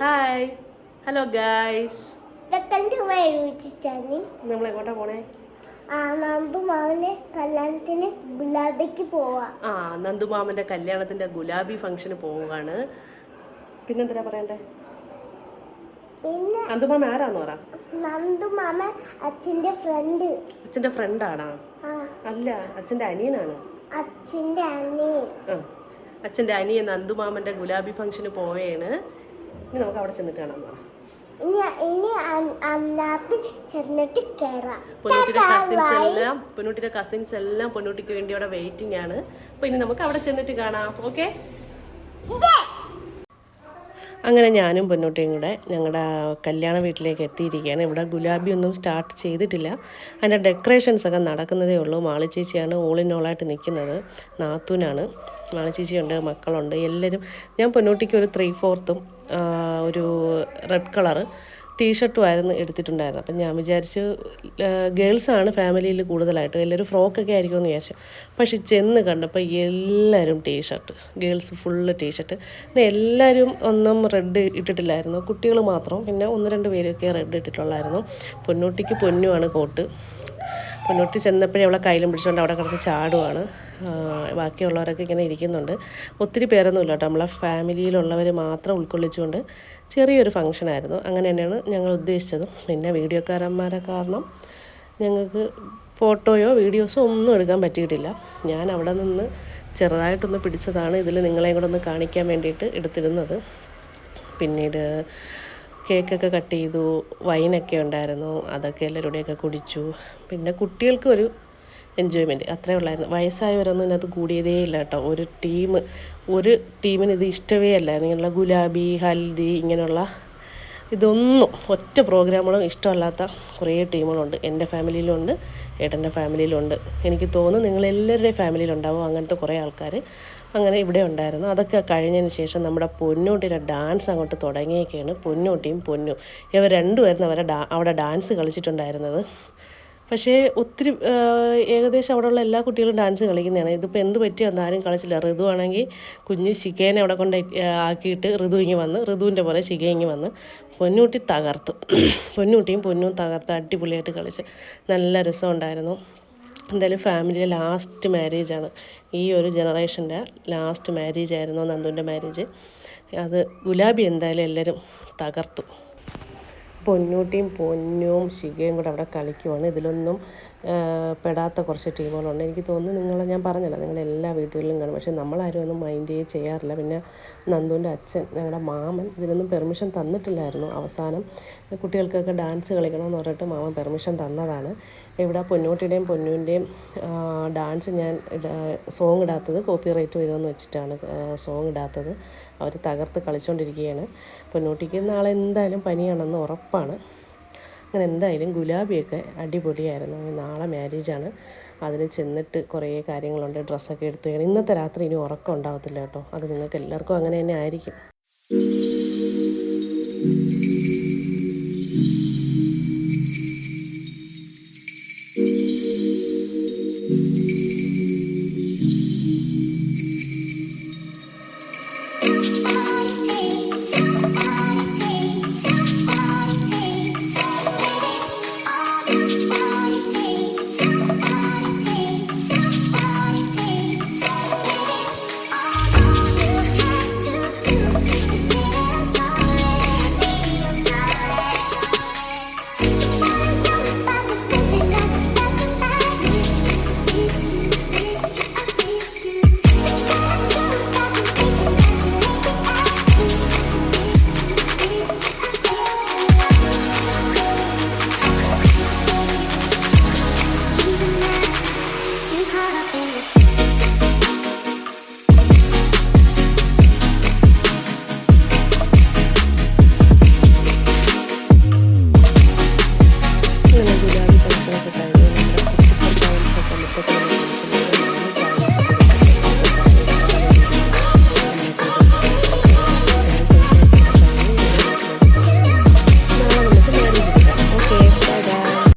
Hi hello guys. നമ്മളെങ്ങോട്ടാ പോണേ? നന്ദുമാമന്റെ കല്യാണത്തിന് ഗുലാബിക്ക് പോവാ. നന്ദുമാമന്റെ കല്യാണത്തിന്റെ ഗുലാബി ഫംഗ്ഷന് പോവുകയാണ്. പിന്നെന്തിനാ പറയണ്ടേ? പിന്നെ നന്ദുമാമ ആരാന്ന് പറ. നന്ദുമാമൻ അച്ഛന്റെ ഫ്രണ്ട്. അച്ഛന്റെ ഫ്രണ്ടാണോ? അല്ല, അച്ഛന്റെ അനിയനാണ്. അച്ഛന്റെ അനിയൻ. അച്ഛന്റെ അനിയൻ നന്ദുമാമന്റെ ഗുലാബി ഫംഗ്ഷന് പോവേണ്. ഇനി നമുക്ക് അവിടെ ചെന്നിട്ട് കാണാൻ പറ. പൊന്നൂട്ടിയുടെ കസിൻസ് എല്ലാം പൊന്നൂട്ടിക്ക് വേണ്ടി അവിടെ വെയിറ്റിംഗ് ആണ്. അപ്പൊ ഇനി നമുക്ക് അവിടെ ചെന്നിട്ട് കാണാം. ഓക്കെ. അങ്ങനെ ഞാനും പൊന്നൂട്ടിയും കൂടെ ഞങ്ങളുടെ കല്യാണ വീട്ടിലേക്ക് എത്തിയിരിക്കുകയാണ്. ഇവിടെ ഗുലാബി ഒന്നും സ്റ്റാർട്ട് ചെയ്തിട്ടില്ല. അതിൻ്റെ ഡെക്കറേഷൻസ് ഒക്കെ നടക്കുന്നതേ ഉള്ളൂ. മാളി ചേച്ചിയാണ് ഓളിനോളായിട്ട് നിൽക്കുന്നത്. നാത്തൂനാണ്. മാളി ചേച്ചിയുണ്ട്, മക്കളുണ്ട്, എല്ലാവരും. ഞാൻ പൊന്നൂട്ടിക്ക് ഒരു 3/4 ഒരു റെഡ് കളറ് ടീഷർട്ടും ആയിരുന്നു എടുത്തിട്ടുണ്ടായിരുന്നു. അപ്പം ഞാൻ വിചാരിച്ചു ഗേൾസാണ് ഫാമിലിയിൽ കൂടുതലായിട്ടും, എല്ലാവരും ഫ്രോക്കൊക്കെ ആയിരിക്കുമെന്ന് വിചാരിച്ചു. പക്ഷെ ചെന്ന് കണ്ടപ്പോൾ എല്ലാവരും ടീഷർട്ട്, ഗേൾസ് ഫുള്ള് ടീഷർട്ട്. പിന്നെ എല്ലാവരും ഒന്നും റെഡ് ഇട്ടിട്ടില്ലായിരുന്നു, കുട്ടികൾ മാത്രം. പിന്നെ 1-2 പേരൊക്കെ റെഡ് ഇട്ടിട്ടുള്ളായിരുന്നു. പൊന്നൂട്ടിക്ക് പൊന്നുമാണ് കോട്ട്. പൊന്നൂട്ടി ചെന്നപ്പോഴേ അവളെ കയ്യിലും പിടിച്ചുകൊണ്ട് അവിടെ കിടന്ന് ചാടുവാണ്. ബാക്കിയുള്ളവരൊക്കെ ഇങ്ങനെ ഇരിക്കുന്നുണ്ട്. ഒത്തിരി പേരൊന്നുമില്ല കേട്ടോ, നമ്മളെ ഫാമിലിയിലുള്ളവർ മാത്രം ഉൾക്കൊള്ളിച്ചുകൊണ്ട് ചെറിയൊരു ഫംഗ്ഷനായിരുന്നു. അങ്ങനെ തന്നെയാണ് ഞങ്ങൾ ഉദ്ദേശിച്ചത്. പിന്നെ വീഡിയോക്കാരന്മാരെ കാരണം ഞങ്ങൾക്ക് ഫോട്ടോയോ വീഡിയോസോ ഒന്നും എടുക്കാൻ പറ്റിയിട്ടില്ല. ഞാൻ അവിടെ നിന്ന് ചെറുതായിട്ടൊന്ന് പിടിച്ചതാണ് ഇതിൽ നിങ്ങളെയും കൂടെ ഒന്ന് കാണിക്കാൻ വേണ്ടിയിട്ട് എടുത്തിരുന്നത്. പിന്നീട് കേക്കൊക്കെ കട്ട് ചെയ്തു, വൈനൊക്കെ ഉണ്ടായിരുന്നു, അതൊക്കെ എല്ലാവരുടെയൊക്കെ കുടിച്ചു. പിന്നെ കുട്ടികൾക്കൊരു എൻജോയ്മെൻറ്റ് അത്രേ ഉള്ളായിരുന്നു. വയസ്സായവരൊന്നും ഇതിനകത്ത് കൂടിയതേ ഇല്ല കേട്ടോ. ഒരു ടീമിന് ഇത് ഇഷ്ടമേ അല്ലായിരുന്നു. ഇങ്ങനെയുള്ള ഗുലാബി, ഹൽദി, ഇങ്ങനെയുള്ള ഇതൊന്നും ഒറ്റ പ്രോഗ്രാമുകളും ഇഷ്ടമല്ലാത്ത കുറേ ടീമുകളുണ്ട്. എൻ്റെ ഫാമിലിയിലുണ്ട്, ഏട്ടൻ്റെ ഫാമിലിയിലുണ്ട്. എനിക്ക് തോന്നുന്നു നിങ്ങളെല്ലാവരുടെയും ഫാമിലിയിലുണ്ടാവും അങ്ങനത്തെ കുറേ ആൾക്കാർ. അങ്ങനെ ഇവിടെ ഉണ്ടായിരുന്നു. അതൊക്കെ കഴിഞ്ഞതിന് ശേഷം നമ്മുടെ പൊന്നൂട്ടിയുടെ ഡാൻസ് അങ്ങോട്ട് തുടങ്ങിയൊക്കെയാണ്. പൊന്നൂട്ടിയും പൊന്നും ഇവർ രണ്ടുമായിരുന്നു അവിടെ ഡാൻസ് കളിച്ചിട്ടുണ്ടായിരുന്നത്. പക്ഷേ ഒത്തിരി ഏകദേശം അവിടെയുള്ള എല്ലാ കുട്ടികളും ഡാൻസ് കളിക്കുന്നതാണ്. ഇതിപ്പോൾ എന്ത് പറ്റിയെന്ന് ആരും കളിച്ചില്ല. ഋതു ആണെങ്കിൽ കുഞ്ഞ് ശിഖേനെ അവിടെ കൊണ്ട് ആക്കിയിട്ട് ഋതു ഇങ്ങ് വന്ന്, ഋതുവിൻ്റെ പോലെ ശിഖ ഇങ്ങ് വന്ന് പൊന്നൂട്ടി തകർത്ത്. പൊന്നൂട്ടിയും പൊന്നും തകർത്ത് അടിപൊളിയായിട്ട് കളിച്ച് നല്ല രസമുണ്ടായിരുന്നു. എന്തായാലും ഫാമിലിയിലെ ലാസ്റ്റ് മാരേജാണ്, ഈ ഒരു ജനറേഷൻ്റെ ലാസ്റ്റ് മാരേജ് ആയിരുന്നു നന്ദുവിൻ്റെ മാരേജ്. അത് ഗുലാബി എന്തായാലും എല്ലാവരും തകർത്തു. പൊന്നൂട്ടിയും പൊന്നും ശിഖയും കൂടെ അവിടെ കളിക്കുവാണ്. ഇതിലൊന്നും പെടാത്ത കുറച്ച് ടീമുകളുണ്ട്. എനിക്ക് തോന്നുന്നു ഞാൻ പറഞ്ഞല്ലോ, നിങ്ങളെല്ലാ വീടുകളിലും കാണും. പക്ഷേ നമ്മളാരും ഒന്നും മൈൻഡ് ചെയ്യാറില്ല. പിന്നെ നന്ദുവിൻ്റെ അച്ഛൻ, ഞങ്ങളുടെ മാമൻ, ഇതിനൊന്നും പെർമിഷൻ തന്നിട്ടില്ലായിരുന്നു. അവസാനം കുട്ടികൾക്കൊക്കെ ഡാൻസ് കളിക്കണമെന്ന് പറഞ്ഞിട്ട് മാമൻ പെർമിഷൻ തന്നതാണ്. ഇവിടെ പൊന്നൂട്ടിയുടെയും പൊന്നുവിൻ്റെയും ഡാൻസ് ഞാൻ സോങ് ഇടാത്തത് കോപ്പിറൈറ്റ് വരുമെന്ന് വെച്ചിട്ടാണ് സോങ് ഇടാത്തത്. അവർ തകർത്ത് കളിച്ചുകൊണ്ടിരിക്കുകയാണ്. പൊന്നൂട്ടിക്ക് നാളെ എന്തായാലും പനിയാണെന്ന് ഉറപ്പാണ്. അങ്ങനെ എന്തായാലും ഗുലാബിയൊക്കെ അടിപൊളിയായിരുന്നു. നാളെ മാരേജാണ്, അതിന് ചെന്നിട്ട് കുറേ കാര്യങ്ങളുണ്ട്. ഡ്രസ്സൊക്കെ എടുത്ത് ഇന്നത്തെ രാത്രി ഇനി ഉറക്കം ഉണ്ടാകത്തില്ല കേട്ടോ. അത് നിങ്ങൾക്ക് എല്ലാവർക്കും അങ്ങനെ തന്നെ ആയിരിക്കും.